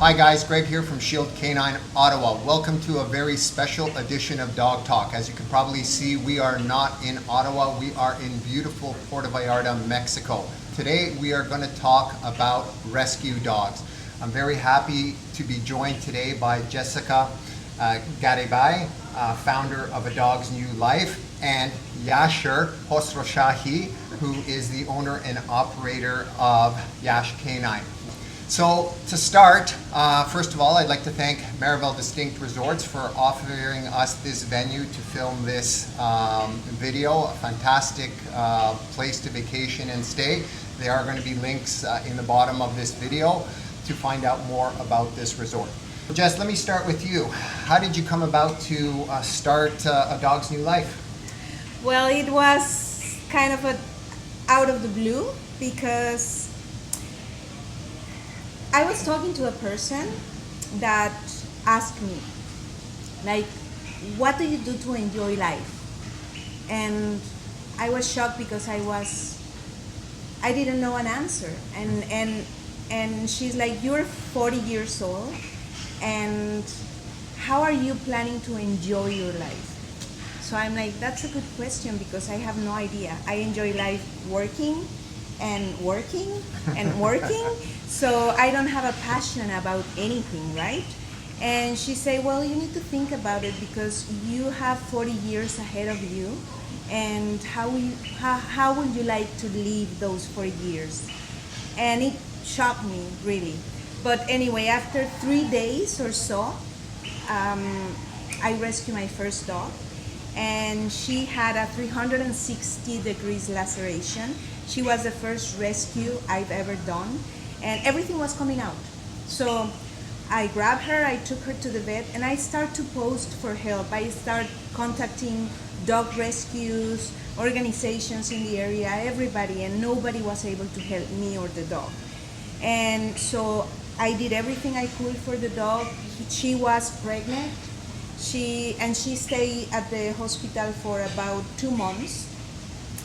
Hi guys, Greg here from Shield K9 Ottawa. Welcome to a very special edition of Dog Talk. As you can probably see, we are not in Ottawa, we are in beautiful Puerto Vallarta, Mexico. Today we are going to talk about rescue dogs. I'm very happy to be joined today by Jessica Garibay, founder of A Dog's New Life, and Yashar Khosroshahi, who is the owner and operator of Yash K9. So to start, first of all, I'd like to thank Marival Distinct Resorts for offering us this venue to film this video. A fantastic place to vacation and stay. There are going to be links in the bottom of this video to find out more about this resort. Jess, let me start with you. How did you come about to start A Dog's New Life? Well, it was kind of out of the blue because I was talking to a person that asked me, like, what do you do to enjoy life? And I was shocked because I didn't know an answer. And she's like, you're 40 years old, and how are you planning to enjoy your life? So I'm like, that's a good question because I have no idea. I enjoy life working and working and working. So I don't have a passion about anything, right? And she said, well, you need to think about it because you have 40 years ahead of you, and how would you like to live those 40 years? And it shocked me, really. But anyway, after 3 days or so, I rescued my first dog, and she had a 360 degrees laceration. She was the first rescue I've ever done, and everything was coming out. So I grabbed her, I took her to the vet, and I start to post for help. I start contacting dog rescues, organizations in the area, everybody, and nobody was able to help me or the dog. And so I did everything I could for the dog. She was pregnant. She stayed at the hospital for about 2 months.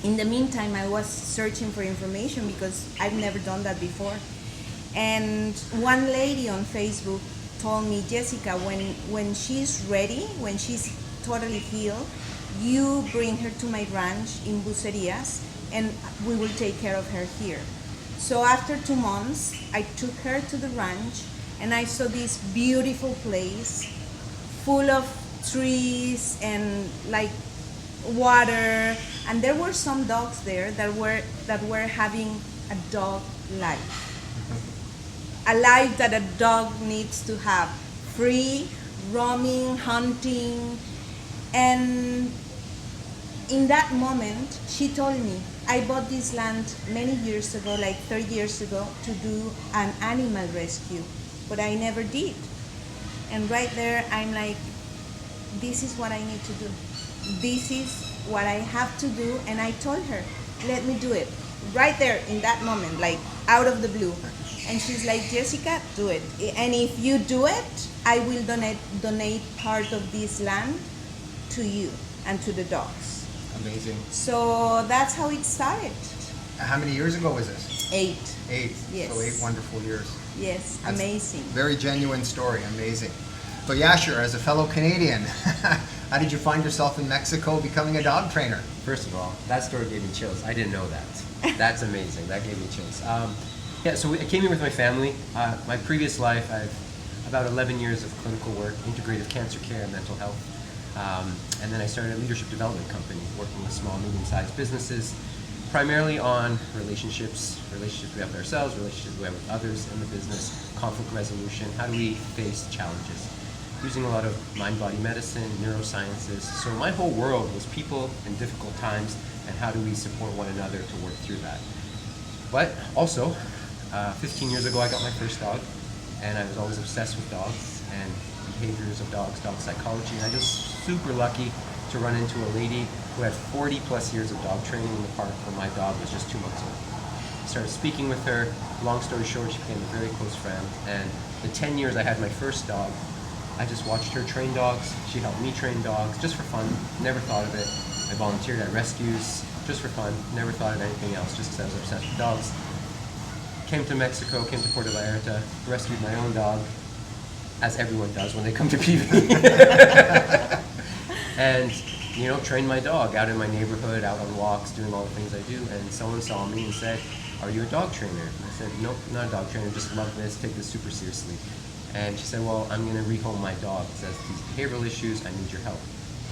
In the meantime, I was searching for information because I've never done that before. And one lady on Facebook told me, Jessica, when she's ready, when she's totally healed, you bring her to my ranch in Bucerias and we will take care of her here. So after 2 months, I took her to the ranch and I saw this beautiful place full of trees and like water, and there were some dogs there that were having a dog life. A life that a dog needs to have, free, roaming, hunting. And in that moment, she told me, I bought this land many years ago, like 30 years ago, to do an animal rescue, but I never did. And right there, I'm like, this is what I need to do. This is what I have to do. And I told her, let me do it. Right there in that moment, like out of the blue. And she's like, Jessica, do it. And if you do it, I will donate part of this land to you and to the dogs. Amazing. So that's how it started. How many years ago was this? 8. 8. Yes. So 8 wonderful years. Yes, That's amazing. Very genuine story, amazing. So Yashar, as a fellow Canadian, how did you find yourself in Mexico becoming a dog trainer? First of all, that story gave me chills. I didn't know that. That's amazing. That gave me chills. I came here with my family. My previous life, I've about 11 years of clinical work, integrative cancer care and mental health. And then I started a leadership development company working with small, medium-sized businesses, primarily on relationships we have with ourselves, relationships we have with others in the business, conflict resolution, how do we face challenges, using a lot of mind-body medicine, neurosciences. So my whole world was people in difficult times and how do we support one another to work through that. But also, 15 years ago I got my first dog, and I was always obsessed with dogs and behaviors of dogs, dog psychology, and I was super lucky to run into a lady who had 40 plus years of dog training in the park when my dog was just 2 months old. I started speaking with her. Long story short, she became a very close friend, and the 10 years I had my first dog, I just watched her train dogs. She helped me train dogs just for fun, never thought of it. I volunteered at rescues just for fun, never thought of anything else, just because I was obsessed with dogs. Came to Mexico, came to Puerto Vallarta, rescued my own dog, as everyone does when they come to PV. And, you know, train my dog out in my neighborhood, out on walks, doing all the things I do. And someone saw me and said, "Are you a dog trainer?" And I said, "Nope, not a dog trainer, just love this, take this super seriously." And she said, "Well, I'm going to rehome my dog. It says these behavioral issues, I need your help."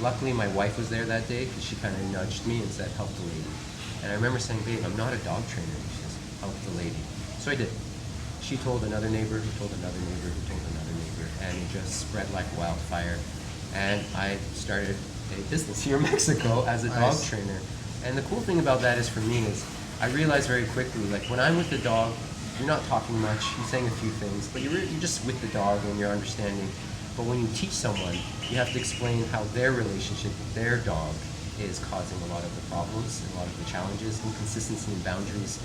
Luckily, my wife was there that day because she kind of nudged me and said, "Help the lady." And I remember saying, "Babe, I'm not a dog trainer." And she says, "Help the lady." So I did. She told another neighbor, who told another neighbor, who told another neighbor, and it just spread like wildfire. And I started a business here in Mexico as a dog Nice. trainer. And the cool thing about that is for me is I realized very quickly, like when I'm with the dog, you're not talking much, you're saying a few things, but you're just with the dog and you're understanding. But when you teach someone, you have to explain how their relationship with their dog is causing a lot of the problems and a lot of the challenges, inconsistency in boundaries,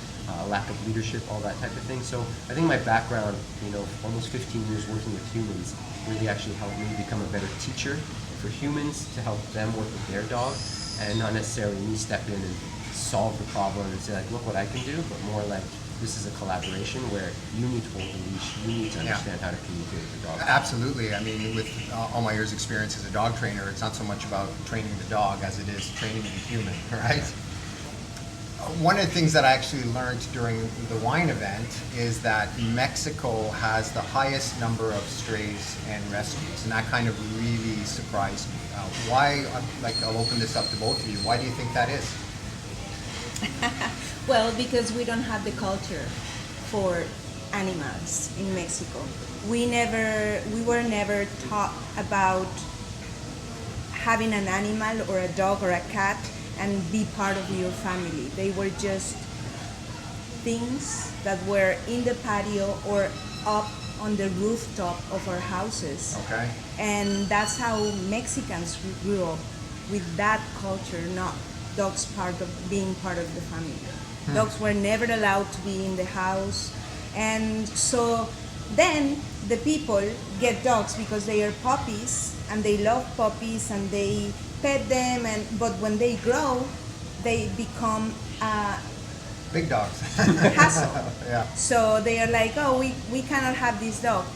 lack of leadership, all that type of thing. So I think my background, you know, almost 15 years working with humans really actually helped me become a better teacher for humans to help them work with their dog, and not necessarily me step in and solve the problem and say like, look what I can do, but more like this is a collaboration where you need to hold the leash, you need to understand how to communicate with the dog. Absolutely. I mean, with all my years' experience as a dog trainer, it's not so much about training the dog as it is training the human, right? One of the things that I actually learned during the wine event is that Mexico has the highest number of strays and rescues, and that kind of really surprised me. Why, like, I'll open this up to both of you. Why do you think that is? Well, because we don't have the culture for animals in Mexico. We were never taught about having an animal or a dog or a cat and be part of your family. They were just things that were in the patio or up on the rooftop of our houses. Okay. And that's how Mexicans grew up, with that culture, not dogs being part of the family. Dogs were never allowed to be in the house. And so then the people get dogs because they are puppies and they love puppies and they pet them, but when they grow, they become Big dogs. hassle. Yeah. So they are like, oh, we cannot have this dog.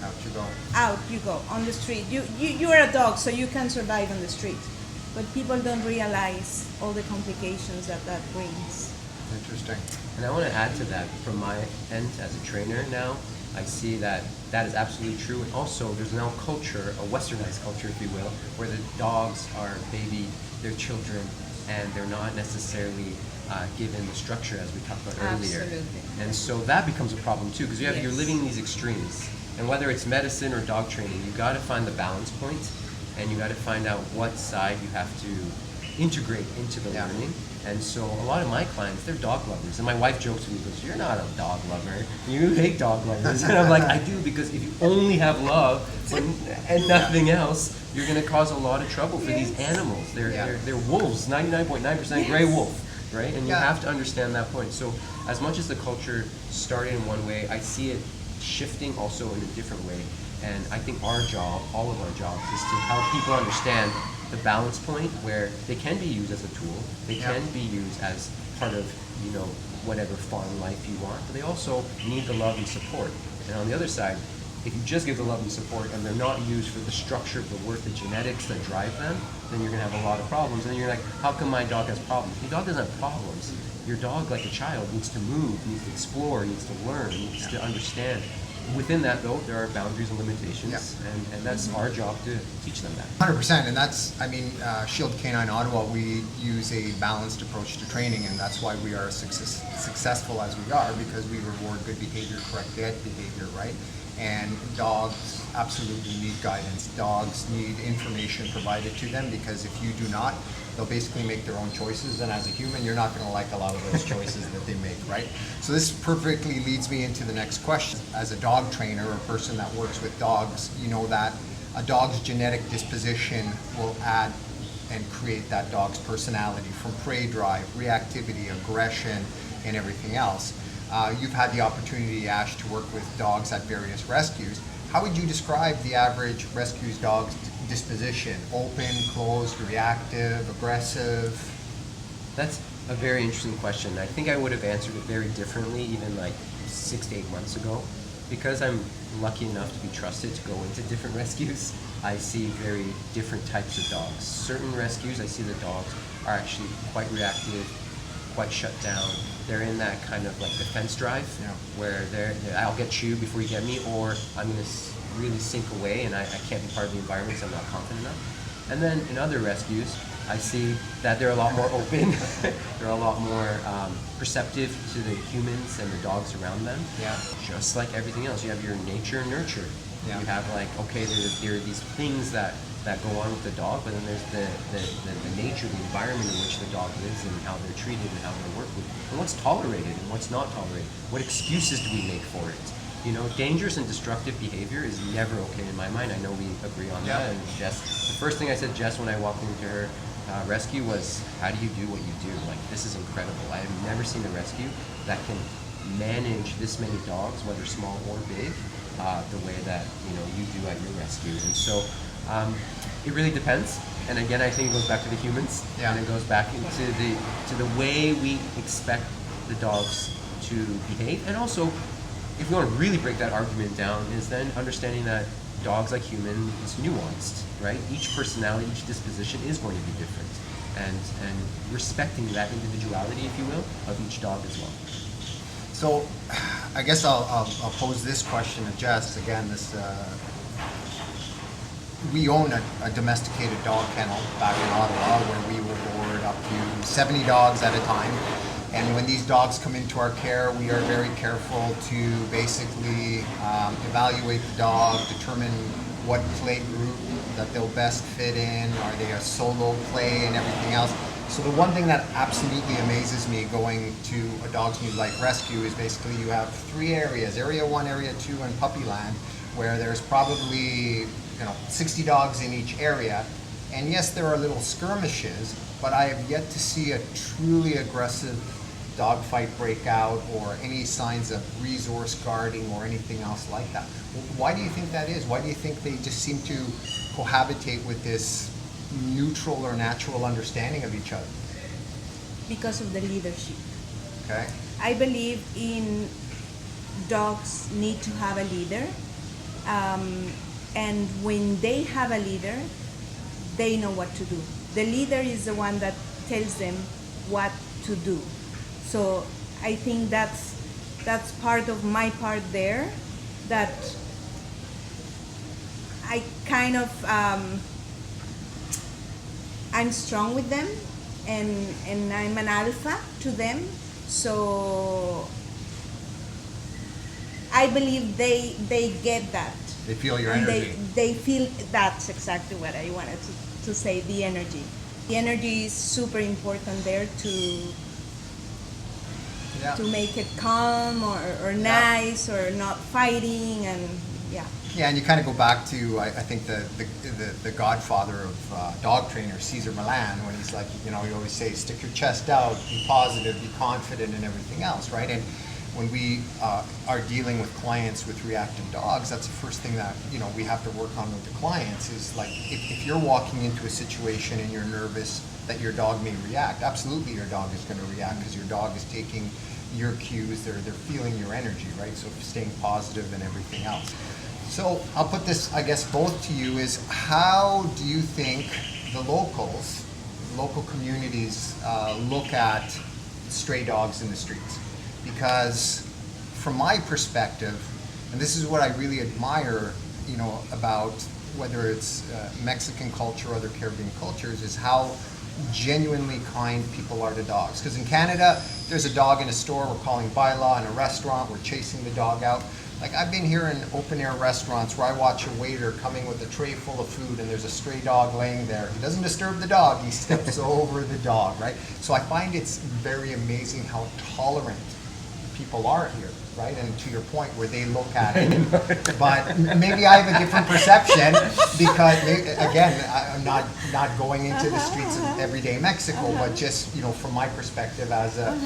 Out you go. Out you go on the street. You are a dog, so you can survive on the street. But people don't realize all the complications that brings. Interesting. And I want to add to that, from my end as a trainer now, I see that that is absolutely true. And also, there's now culture, a westernized culture, if you will, where the dogs are they're children, and they're not necessarily given the structure as we talked about earlier. Absolutely. And so that becomes a problem too, because you're Yes. living in these extremes. And whether it's medicine or dog training, you got to find the balance point, and you got to find out what side you have to integrate into the Yeah. learning. And so a lot of my clients, they're dog lovers. And my wife jokes with me, goes, "You're not a dog lover. You hate dog lovers." And I'm like, I do, because if you only have love and nothing else, you're going to cause a lot of trouble for these animals. They're wolves, 99.9% gray wolf, right? And you Yeah. have to understand that point. So as much as the culture started in one way, I see it shifting also in a different way. And I think our job, all of our jobs, is to help people understand the balance point where they can be used as a tool, they Yeah. can be used as part of, you know, whatever farm life you want, but they also need the love and support. And on the other side, if you just give the love and support and they're not used for the structure of the work, the genetics that drive them, then you're going to have a lot of problems. And you're like, how come my dog has problems? Your dog doesn't have problems. Your dog, like a child, needs to move, needs to explore, needs to learn, needs to understand. Within that, though, there are boundaries and limitations, Yeah. and that's our job to teach them that. 100%, and that's, I mean, Shield K9 Ottawa, we use a balanced approach to training, and that's why we are successful as we are, because we reward good behavior, correct bad behavior, right? And dogs absolutely need guidance. Dogs need information provided to them, because if you do not, they'll basically make their own choices, and as a human, you're not going to like a lot of those choices that they make, right? So this perfectly leads me into the next question. As a dog trainer, or a person that works with dogs, you know that a dog's genetic disposition will add and create that dog's personality, from prey drive, reactivity, aggression, and everything else. You've had the opportunity, Yash, to work with dogs at various rescues. How would you describe the average rescue's dog's disposition? Open, closed, reactive, aggressive? That's a very interesting question. I think I would have answered it very differently even like 6 to 8 months ago. because I'm lucky enough to be trusted to go into different rescues, I see very different types of dogs. Certain rescues, I see the dogs are actually quite reactive, quite shut down. They're in that kind of like defense drive, where I'll get you before you get me, or I'm going to really sink away and I can't be part of the environment, so I'm not confident enough. And then in other rescues, I see that they're a lot more open. They're a lot more perceptive to the humans and the dogs around them. Yeah. Just like everything else, you have your nature and nurture. Yeah. You have like, okay, there are these things that go on with the dog, but then there's the nature, the environment in which the dog lives and how they're treated and how they're worked with, and what's tolerated and what's not tolerated. What excuses do we make for it? You know, dangerous and destructive behavior is never okay in my mind. I know we agree on that. And Jess, the first thing I said, Jess, when I walked into her rescue was, how do you do what you do? Like, this is incredible. I have never seen a rescue that can manage this many dogs, whether small or big, the way that, you know, you do at your rescue. And so it really depends. And again, I think it goes back to the humans, and it goes back into the way we expect the dogs to behave. And also, if we want to really break that argument down, is then understanding that dogs, like humans, is nuanced, right? Each personality, each disposition is going to be different, and respecting that individuality, if you will, of each dog as well. So, I guess I'll pose this question to Jess again. We own a domesticated dog kennel back in Ottawa, where we will board up to 70 dogs at a time. And when these dogs come into our care, we are very careful to basically evaluate the dog, determine what play group that they'll best fit in. Are they a solo play and everything else? So the one thing that absolutely amazes me going to a Dogs Need Life rescue is basically you have 3 areas, Area 1, Area 2, and Puppyland, where there's probably 60 dogs in each area. And yes, there are little skirmishes, but I have yet to see a truly aggressive dogfight breakout or any signs of resource guarding or anything else like that. Why do you think that is? Why do you think they just seem to cohabitate with this neutral or natural understanding of each other? Because of the leadership. Okay. I believe in dogs need to have a leader, and when they have a leader, they know what to do. The leader is the one that tells them what to do. So I think that's part of my part there, that I kind of I'm strong with them, and I'm an alpha to them. So I believe they get that. They feel your And energy. they feel, that's exactly what I wanted to say, the energy. The energy is super important there to make it calm or nice or not fighting, and Yeah, and you kind of go back to I think the godfather of dog trainer, Cesar Millan, when he's like, you always say, stick your chest out, be positive, be confident, and everything else, right? And when we are dealing with clients with reactive dogs, that's the first thing that we have to work on with the clients is like, if you're walking into a situation and you're nervous that your dog may react, absolutely your dog is going to react because your dog is taking your cues, they're feeling your energy, right? So staying positive and everything else. So I'll put this, I guess, both to you, is how do you think the local communities look at stray dogs in the streets? Because from my perspective, and this is what I really admire, about whether it's Mexican culture or other Caribbean cultures, is how genuinely kind people are to dogs. Because in Canada, there's a dog in a store, we're calling bylaw. In a restaurant, we're chasing the dog out. Like, I've been here in open air restaurants where I watch a waiter coming with a tray full of food and there's a stray dog laying there. He doesn't disturb the dog, he steps over the dog, right? So I find it's very amazing how tolerant people are here, right? And to your point, where they look at it, but maybe I have a different perception because, again, I'm not going into the streets of everyday Mexico, but just from my perspective as a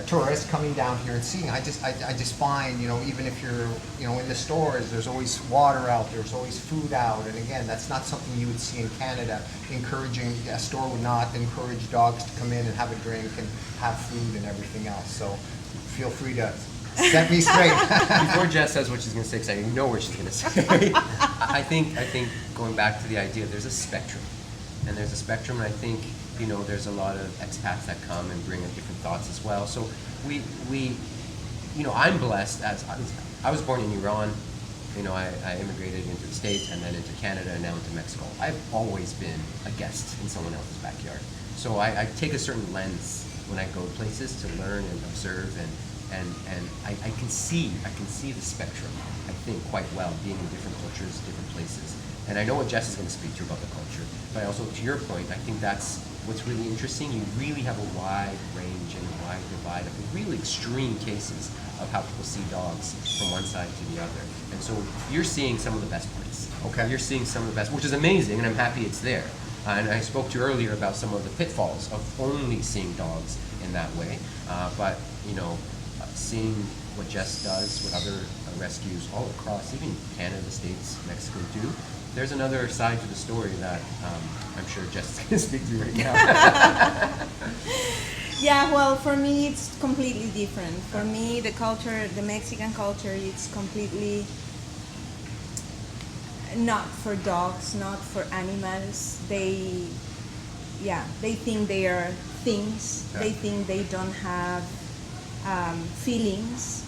tourist coming down here and seeing, I just find even if you're in the stores, there's always water out, there's always food out, and again, that's not something you would see in Canada. A store would not encourage dogs to come in and have a drink and have food and everything else. So feel free to Set me straight. Before Jess says what she's going to say, because I know where she's going to say, I think going back to the idea, there's a spectrum, and there's a spectrum, and I think there's a lot of expats that come and bring in different thoughts as well. So we I'm blessed as I was born in Iran. I immigrated into the States and then into Canada and now into Mexico. I've always been a guest in someone else's backyard. So I take a certain lens when I go places to learn and observe, and I can see the spectrum, I think, quite well, being in different cultures, different places. And I know what Jess is going to speak to you about the culture, but also to your point, I think that's what's really interesting. You really have a wide range and a wide divide of really extreme cases of how people see dogs from one side to the other. And so you're seeing some of the best parts. Okay. You're seeing some of the best, which is amazing, and I'm happy it's there. And I spoke to you earlier about some of the pitfalls of only seeing dogs in that way. But seeing what Jess does, what other rescues all across, even Canada, the States, Mexico do, there's another side to the story that I'm sure Jess is going to speak to right now. Yeah, well, for me, it's completely different. For me, the culture, the Mexican culture, it's completely not for dogs, not for animals. They think they are things. Yeah. They think they don't have feelings.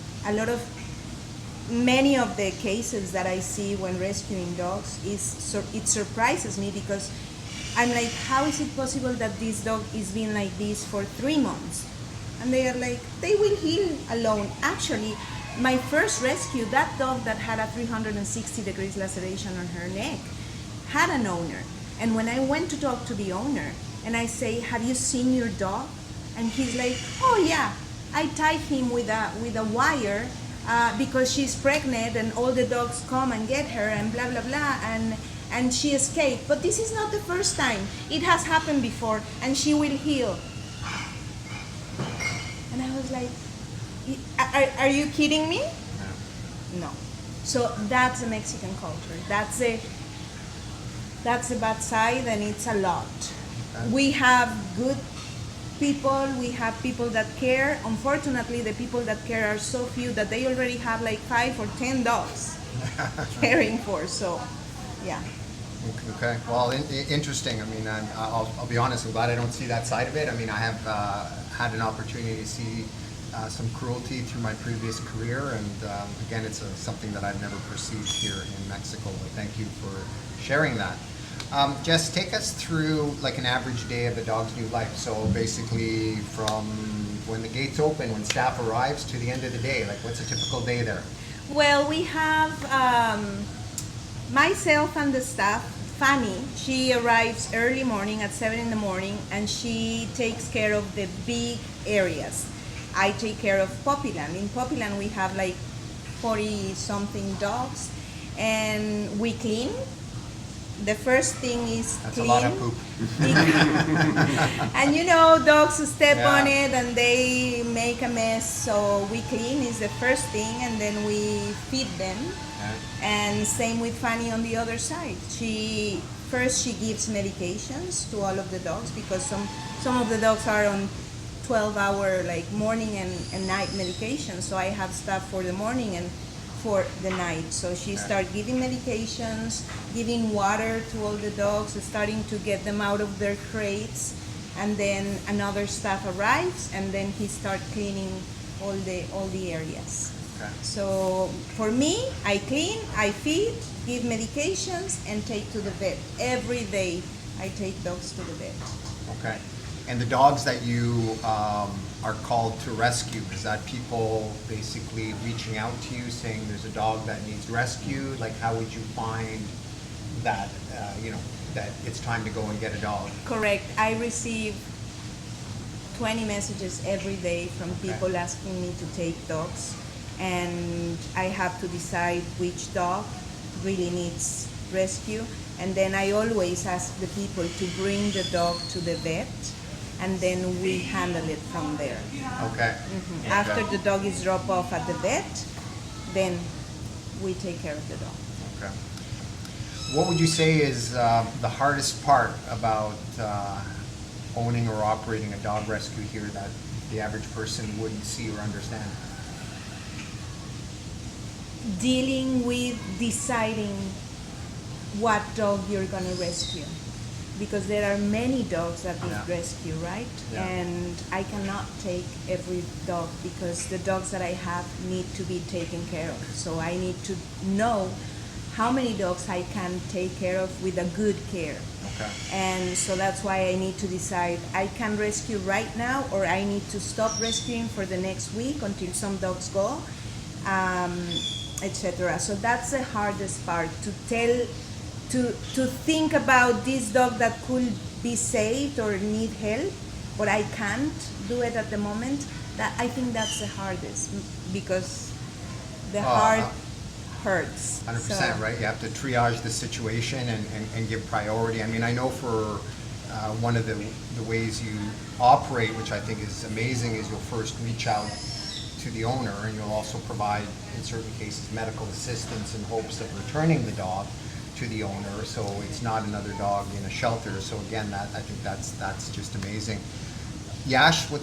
Many of the cases that I see when rescuing dogs it surprises me, because I'm like, how is it possible that this dog is being like this for 3 months? And they are like, they will heal alone. Actually, my first rescue, that dog that had a 360 degrees laceration on her neck, had an owner. And when I went to talk to the owner and I say, have you seen your dog? And he's like, oh yeah, I tied him with a wire because she's pregnant and all the dogs come and get her and blah, blah, blah. And she escaped. But this is not the first time. It has happened before, and she will heal. And I was like, are you kidding me? No. So that's a Mexican culture. That's the bad side, and it's a lot. We have good people, we have people that care. Unfortunately, the people that care are so few that they already have like 5 or 10 dogs caring for. So, yeah. Okay. Well, interesting. I mean, I'll be honest. I'm glad I don't see that side of it. I mean, I have had an opportunity to see some cruelty through my previous career, and again, it's something that I've never perceived here in Mexico. But thank you for sharing that. Jess, take us through like an average day of a dog's new life. So basically, from when the gates open, when staff arrives, to the end of the day. Like, what's a typical day there? Well, we have myself and the staff. Fanny, she arrives early morning at 7 in the morning, and she takes care of the big areas. I take care of Puppyland. In Puppyland, we have like 40-something dogs, and we clean. The first thing is That's clean. a lot of poop. And dogs step on it and they make a mess. So we clean is the first thing, and then we feed them. And same with Fanny on the other side. She gives medications to all of the dogs, because some of the dogs are on 12-hour like morning and night medication. So I have staff for the morning and for the night. So she starts giving medications, giving water to all the dogs, starting to get them out of their crates, and then another staff arrives, and then he starts cleaning all the areas. Okay. So for me, I clean, I feed, give medications, and take to the vet. Every day I take dogs to the vet. Okay. And the dogs that you are called to rescue, is that people basically reaching out to you saying there's a dog that needs rescued? Like, how would you find that, that it's time to go and get a dog? Correct. I receive 20 messages every day from people asking me to take dogs, and I have to decide which dog really needs rescue. And then I always ask the people to bring the dog to the vet, and then we handle it from there. Okay. Mm-hmm. After the dog is dropped off at the vet, then we take care of the dog. Okay. What would you say is the hardest part about owning or operating a dog rescue here that the average person wouldn't see or understand? dealing with deciding what dog you're gonna rescue, because there are many dogs that need rescue, right? Yeah. And I cannot take every dog because the dogs that I have need to be taken care of. So I need to know how many dogs I can take care of with a good care. Okay. And so that's why I need to decide I can rescue right now or I need to stop rescuing for the next week until some dogs go, etc. So that's the hardest part, to think about this dog that could be saved or need help, but I can't do it at the moment. That I think that's the hardest because the heart hurts. 100%, right? You have to triage the situation and give priority. I mean, I know for one of the ways you operate, which I think is amazing, is you'll first reach out to the owner and you'll also provide, in certain cases, medical assistance in hopes of returning the dog to the owner, so it's not another dog in a shelter. So again, I think that's just amazing. Yash, what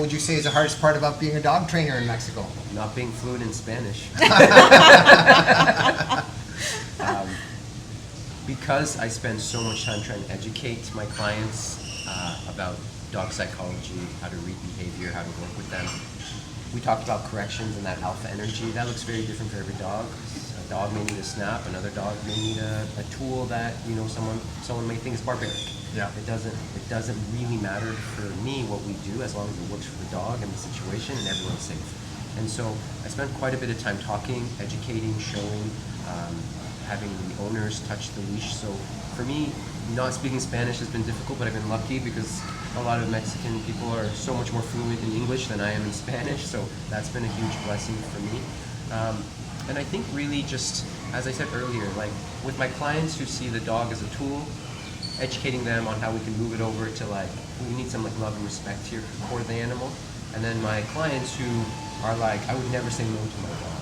would you say is the hardest part about being a dog trainer in Mexico? Not being fluent in Spanish. Because I spend so much time trying to educate my clients about dog psychology, how to read behavior, how to work with them. We talked about corrections and that alpha energy. That looks very different for every dog. A dog may need a snap. Another dog may need a tool that someone may think is barbaric. Yeah. It doesn't really matter for me what we do as long as it works for the dog and the situation and everyone's safe. And so I spent quite a bit of time talking, educating, showing, having the owners touch the leash. So for me, not speaking Spanish has been difficult, but I've been lucky because a lot of Mexican people are so much more fluent in English than I am in Spanish. So that's been a huge blessing for me. And I think really just, as I said earlier, like with my clients who see the dog as a tool, educating them on how we can move it over to like, we need some like love and respect here for the animal. And then my clients who are like, I would never say no to my dog.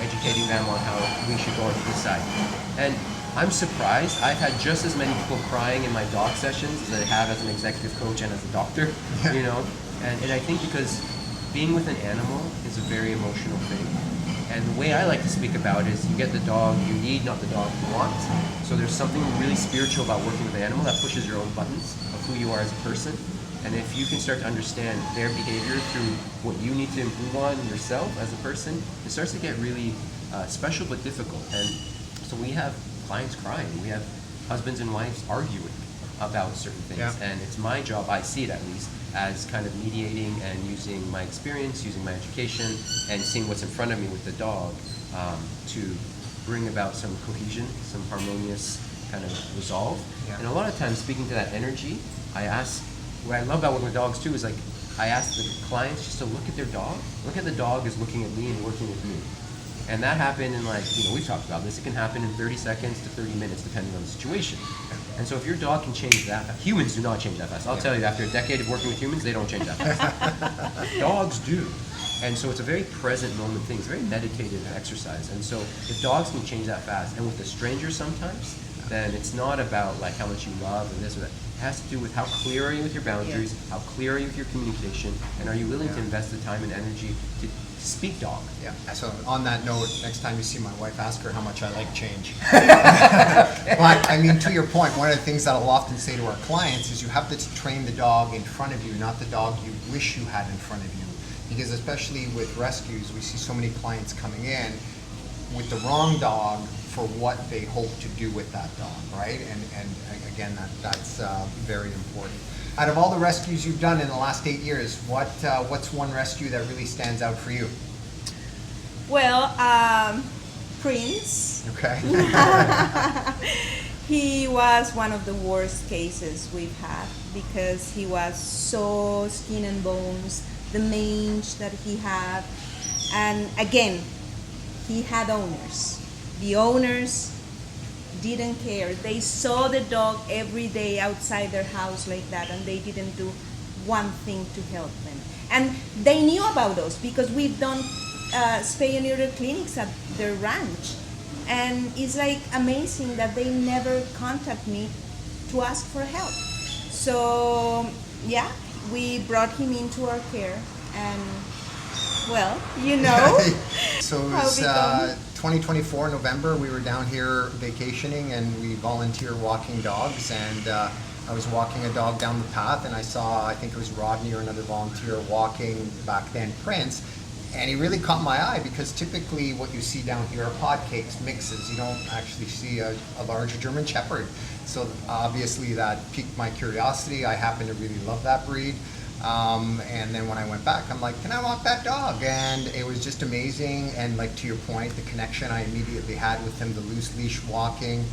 Educating them on how we should go on to decide. And I'm surprised, I've had just as many people crying in my dog sessions as I have as an executive coach and as a doctor, you know? And I think because being with an animal is a very emotional thing. And the way I like to speak about it is you get the dog you need, not the dog you want. So there's something really spiritual about working with an animal that pushes your own buttons of who you are as a person. And if you can start to understand their behavior through what you need to improve on yourself as a person, it starts to get really special but difficult. And so we have clients crying. We have husbands and wives arguing about certain things. Yeah. And it's my job, I see it at least, as kind of mediating and using my experience, using my education, and seeing what's in front of me with the dog to bring about some cohesion, some harmonious kind of resolve. Yeah. And a lot of times, speaking to that energy, I ask, what I love about working with dogs too is like, I ask the clients just to look at their dog, look at the dog as looking at me and working with me. And that happened in like, we've talked about this, it can happen in 30 seconds to 30 minutes depending on the situation. And so if your dog can change that fast, humans do not change that fast. I'll tell you, after a decade of working with humans, they don't change that fast. Dogs do. And so it's a very present moment thing. It's a very meditative exercise. And so if dogs can change that fast, and with a stranger sometimes, then it's not about like how much you love and this or that. It has to do with how clear are you with your boundaries, how clear are you with your communication, and are you willing to invest the time and energy to speak dog. Yeah. So on that note, next time you see my wife, ask her how much I like change. But I mean, to your point, one of the things that I'll often say to our clients is you have to train the dog in front of you, not the dog you wish you had in front of you. Because especially with rescues, we see so many clients coming in with the wrong dog for what they hope to do with that dog, right? And again, that's very important. Out of all the rescues you've done in the last 8 years, what's one rescue that really stands out for you? Well, Prince. Okay. He was one of the worst cases we've had because he was so skin and bones, the mange that he had. And again, he had owners. The owners didn't care. They saw the dog every day outside their house like that, and they didn't do one thing to help them. And they knew about us because we've done spay and neuter clinics at their ranch. And it's like amazing that they never contact me to ask for help. So yeah, we brought him into our care, and well, So it How was we come? 2024 November. We were down here vacationing, and we volunteer walking dogs. And I was walking a dog down the path, and I saw, I think it was Rodney or another volunteer walking back then, Prince. And he really caught my eye because typically what you see down here are pod cakes, mixes. You don't actually see a larger German Shepherd. So obviously that piqued my curiosity. I happen to really love that breed. And then when I went back, I'm like, can I walk that dog? And it was just amazing. And like to your point, the connection I immediately had with him, the loose leash walking.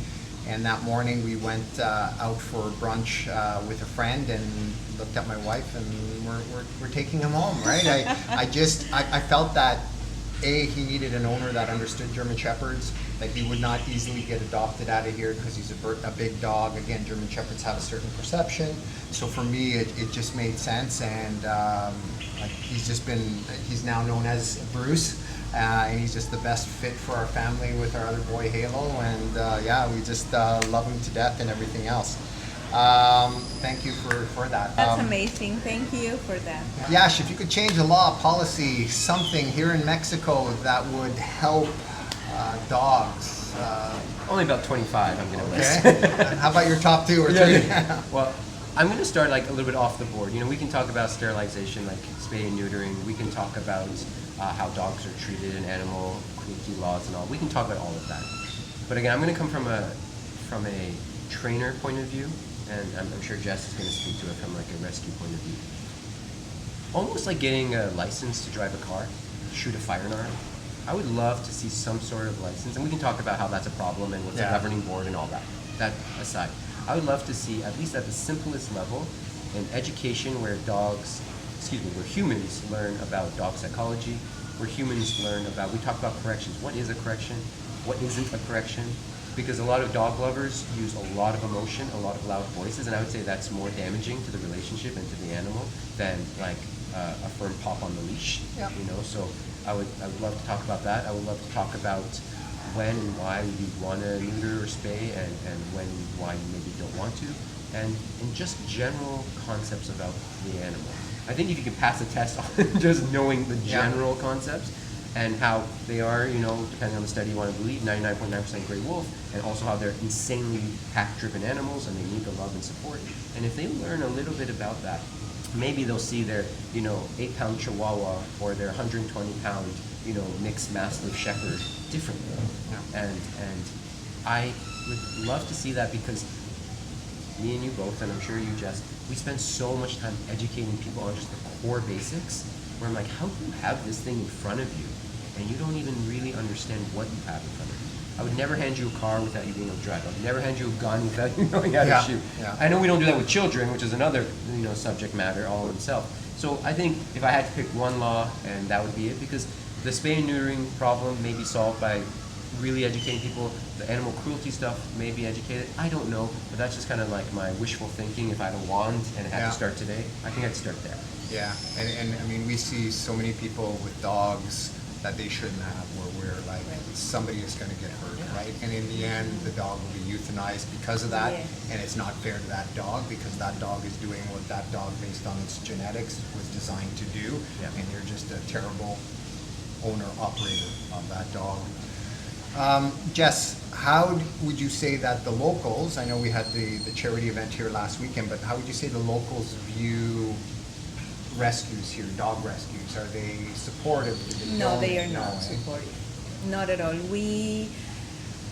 And that morning we went out for brunch with a friend and looked at my wife, and we're taking him home, right? I felt that he needed an owner that understood German Shepherds, that he would not easily get adopted out of here because he's a big dog. Again, German Shepherds have a certain perception. So for me, it just made sense, and he's now known as Bruce. And he's just the best fit for our family with our other boy Halo, and we just love him to death and everything else. Thank you for that. That's amazing. Thank you for that. Yash, if you could change a law, policy, something here in Mexico that would help dogs. Only about 25, I'm going to list. Okay. How about your top 2 or 3? Yeah. Well, I'm going to start like a little bit off the board. We can talk about sterilization, like spay and neutering. We can talk about how dogs are treated in animal cruelty laws and all. We can talk about all of that. But again, I'm going to come from a trainer point of view, and I'm sure Jess is going to speak to it from like a rescue point of view. Almost like getting a license to drive a car, shoot a firearm. I would love to see some sort of license, and we can talk about how that's a problem and what's a governing board and all that. That aside, I would love to see, at least at the simplest level, an education where humans learn about dog psychology, where humans learn about, we talk about corrections. What is a correction? What isn't a correction? Because a lot of dog lovers use a lot of emotion, a lot of loud voices, and I would say that's more damaging to the relationship and to the animal than like a firm pop on the leash. Yeah. So I would love to talk about that. I would love to talk about when and why you want to neuter or spay, and when and why you maybe don't want to, and just general concepts about the animal. I think if you can pass a test on just knowing the general concepts and how they are, depending on the study you want to believe, 99.9% gray wolf, and also how they're insanely pack-driven animals and they need the love and support. And if they learn a little bit about that, maybe they'll see their, 8-pound Chihuahua or their 120-pound, mixed Mastiff Shepherd differently. Yeah. And I would love to see that, because me and you both, and I'm sure you, Jess, we spend so much time educating people on just the core basics, where I'm like, how do you have this thing in front of you and you don't even really understand what you have in front of you? I would never hand you a car without you being able to drive. I would never hand you a gun without you knowing how to shoot. Yeah. I know we don't do that with children, which is another subject matter all in itself. So I think if I had to pick one law, and that would be it, because the spay and neutering problem may be solved by really educating people. The animal cruelty stuff may be educated. I don't know, but that's just kind of like my wishful thinking. If I had a wand and it had to start today, I think I'd start there. Yeah, and I mean, we see so many people with dogs that they shouldn't have, where we're like, somebody is going to get hurt, right? And in the end, the dog will be euthanized because of that, and it's not fair to that dog, because that dog is doing what that dog, based on its genetics, was designed to do, and you're just a terrible owner-operator of that dog. Jess, how would you say that the locals, I know we had the charity event here last weekend, but how would you say the locals view rescues here, dog rescues? Are they supportive? No, they are not supportive. Not at all. We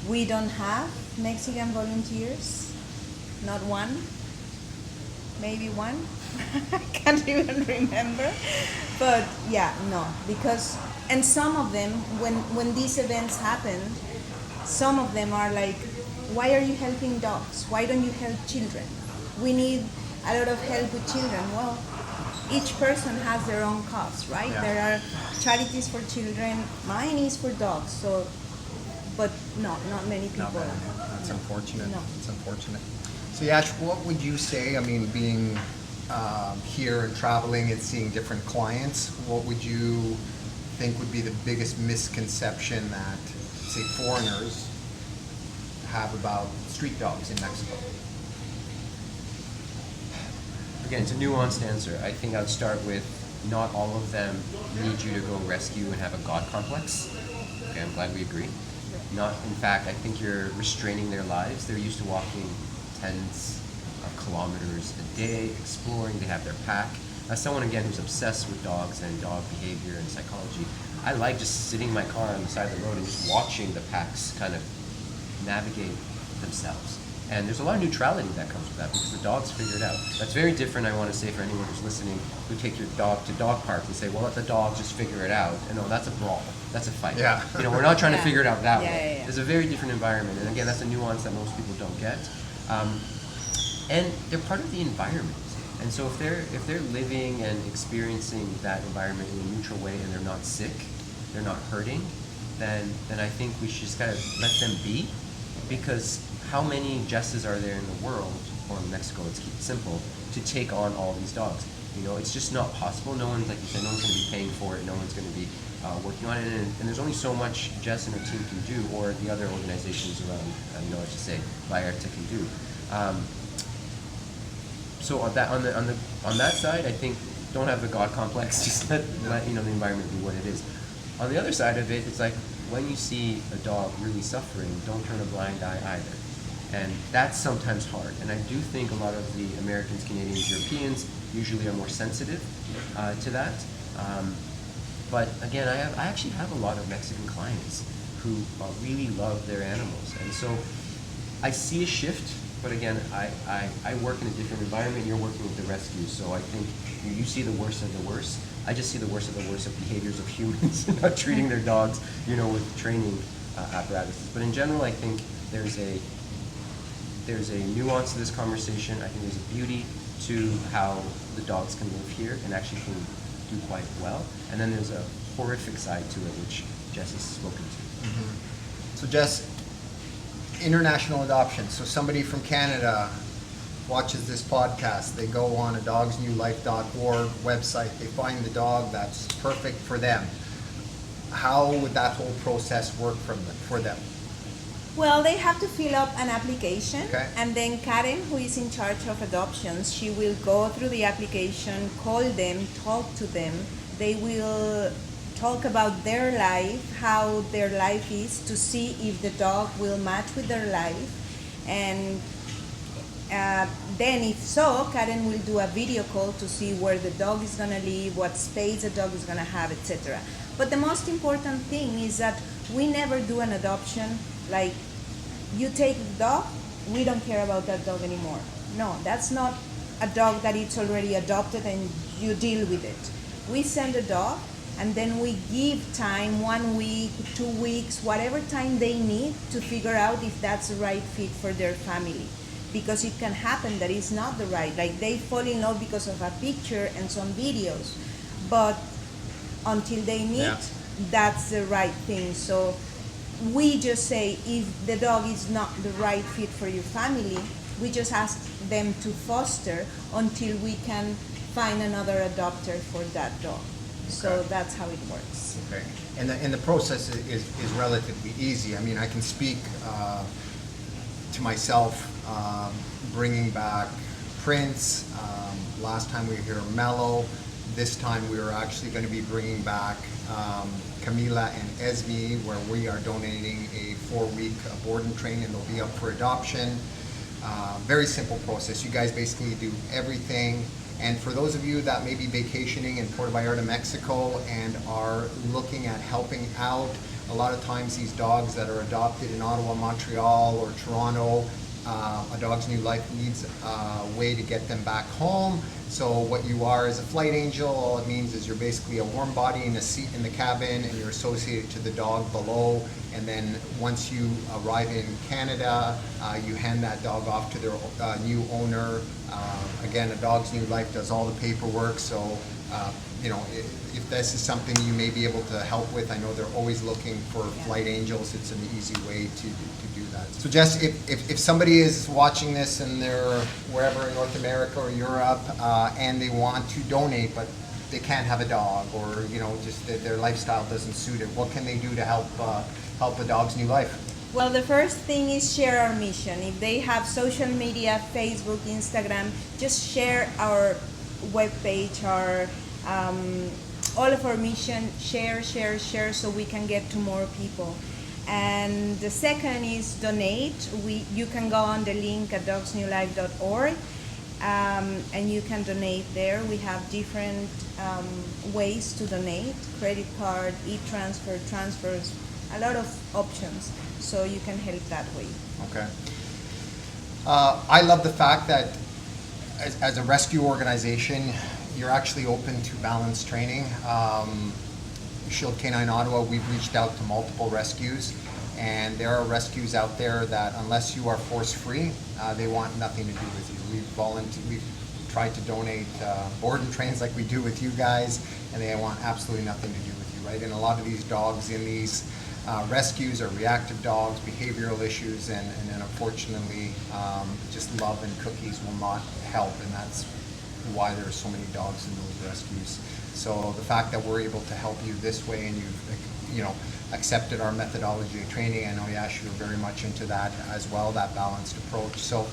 don't have Mexican volunteers. Not one. Maybe one. I can't even remember. But yeah, no. Because, and some of them, when these events happen, some of them are like, why are you helping dogs? Why don't you help children? We need a lot of help with children. Well, each person has their own cause, right? Yeah. There are charities for children. Mine is for dogs. So, but no, not many people. That's unfortunate. No. It's unfortunate. So Yash, what would you say? I mean, being here and traveling and seeing different clients, what would you think would be the biggest misconception that, say, foreigners have about street dogs in Mexico? Again, it's a nuanced answer. I think I would start with not all of them need you to go rescue and have a God complex. Okay, I'm glad we agree. Not, in fact, I think you're restraining their lives. They're used to walking tens of kilometers a day, exploring. They have their pack. As someone, again, who's obsessed with dogs and dog behavior and psychology, I like just sitting in my car on the side of the road and just watching the packs kind of navigate themselves. And there's a lot of neutrality that comes with that because the dogs figure it out. That's very different, I want to say, for anyone who's listening, who take your dog to dog park and say, well, let the dog just figure it out. And no, that's a brawl. That's a fight. Yeah. You know, we're not trying to figure it out that way. Yeah. There's a very different environment. And again, that's a nuance that most people don't get. And they're part of the environment. And so if they're living and experiencing that environment in a neutral way and they're not sick, they're not hurting, then I think we should just kind of let them be, because how many Jesses are there in the world, or in Mexico, let's keep it simple, to take on all these dogs? You know, it's just not possible. No one's, like you said, no one's going to be paying for it. No one's going to be working on it. And there's only so much Jess and her team can do, or the other organizations around, let's just say, Vallarta can do. So on that side, I think don't have the God complex. Just let the environment be what it is. On the other side of it, it's like when you see a dog really suffering, don't turn a blind eye either. And that's sometimes hard. And I do think a lot of the Americans, Canadians, Europeans usually are more sensitive to that. But again, I actually have a lot of Mexican clients who really love their animals. And so I see a shift, but again, I work in a different environment. You're working with the rescues, so I think you see the worst of the worst. I just see the worst of the worst of behaviors of humans not treating their dogs, with training apparatuses. But in general, I think there's a nuance to this conversation. I think there's a beauty to how the dogs can live here and actually can do quite well. And then there's a horrific side to it, which Jess has spoken to. Mm-hmm. So Jess, international adoption. So somebody from Canada watches this podcast, they go on a dogsnewlife.org website, they find the dog that's perfect for them. How would that whole process work for them? Well, they have to fill up an application, Okay. and then Karen, who is in charge of adoptions, she will go through the application, call them, talk to them. They will talk about their life, how their life is, to see if the dog will match with their life. And then if so, Karen will do a video call to see where the dog is going to live, what space the dog is going to have, etc. But the most important thing is that we never do an adoption like, you take the dog, we don't care about that dog anymore. No, that's not a dog that it's already adopted and you deal with it. We send a dog, and then we give time, 1 week, 2 weeks, whatever time they need to figure out if that's the right fit for their family. Because it can happen that it's not the right, like they fall in love because of a picture and some videos, but until they meet, that's the right thing. So we just say, if the dog is not the right fit for your family, we just ask them to foster until we can find another adopter for that dog. So that's how it works. Okay. And the process is relatively easy. I mean, I can speak to myself, bringing back Prince. Last time we were here, Mello. This time we are actually going to be bringing back Camila and Esme, where we are donating a 4-week board and train, and they'll be up for adoption. Very simple process. You guys basically do everything. And for those of you that may be vacationing in Puerto Vallarta, Mexico, and are looking at helping out, a lot of times these dogs that are adopted in Ottawa, Montreal, or Toronto, A Dog's New Life needs a way to get them back home. So what you are is a flight angel. All it means is you're basically a warm body in a seat in the cabin, and you're associated to the dog below. And then once you arrive in Canada, you hand that dog off to their new owner. Again, A Dog's New Life does all the paperwork. So if this is something you may be able to help with, I know they're always looking for flight angels. It's an easy way to do that. So Jess, if somebody is watching this and they're wherever in North America or Europe, and they want to donate, but they can't have a dog, or just their lifestyle doesn't suit it, what can they do to help A Dog's New Life? Well, the first thing is share our mission. If they have social media, Facebook, Instagram, just share our webpage, our All of our mission, share, share, share, so we can get to more people. And the second is donate. You can go on the link at dogsnewlife.org, and you can donate there. We have different ways to donate: credit card, e-transfer, transfers, a lot of options. So you can help that way. Okay. I love the fact that as a rescue organization, you're actually open to balanced training. Shield K9 Ottawa, we've reached out to multiple rescues, and there are rescues out there that unless you are force-free, they want nothing to do with you. We've tried to donate board and trains like we do with you guys, and they want absolutely nothing to do with you, right? And a lot of these dogs in these rescues are reactive dogs, behavioral issues, and unfortunately, just love and cookies will not help, and that's why there are so many dogs in those rescues. So the fact that we're able to help you this way, and you've accepted our methodology of training, I know Yash, you're very much into that as well, that balanced approach. So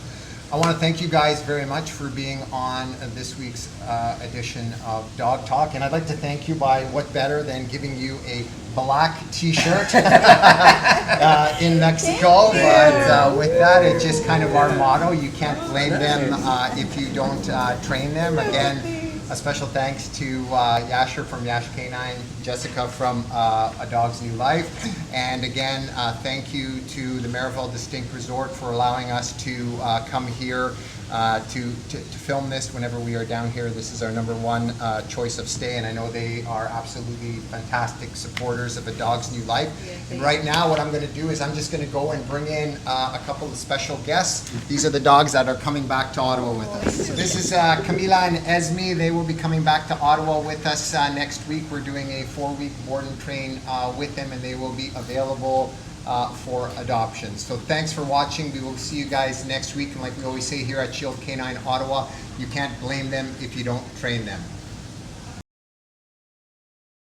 I want to thank you guys very much for being on this week's edition of Dog Talk, and I'd like to thank you by what better than giving you a black t-shirt in Mexico. But with that, it's just kind of our motto. You can't blame them if you don't train them. Again, a special thanks to Yashar from Yash K9, Jessica from A Dog's New Life, and again, thank you to the Marival Distinct Resort for allowing us to come here to film this whenever we are down here. This is our #1 choice of stay, and I know they are absolutely fantastic supporters of A Dog's New Life. And right now, what I'm going to do is I'm just going to go and bring in a couple of special guests. These are the dogs that are coming back to Ottawa with us. So this is Camila and Esme. They will be coming back to Ottawa with us next week. We're doing a 4-week board and train with them, and they will be available for adoption. So thanks for watching. We will see you guys next week. And like we always say here at Shield K9 Ottawa, you can't blame them if you don't train them.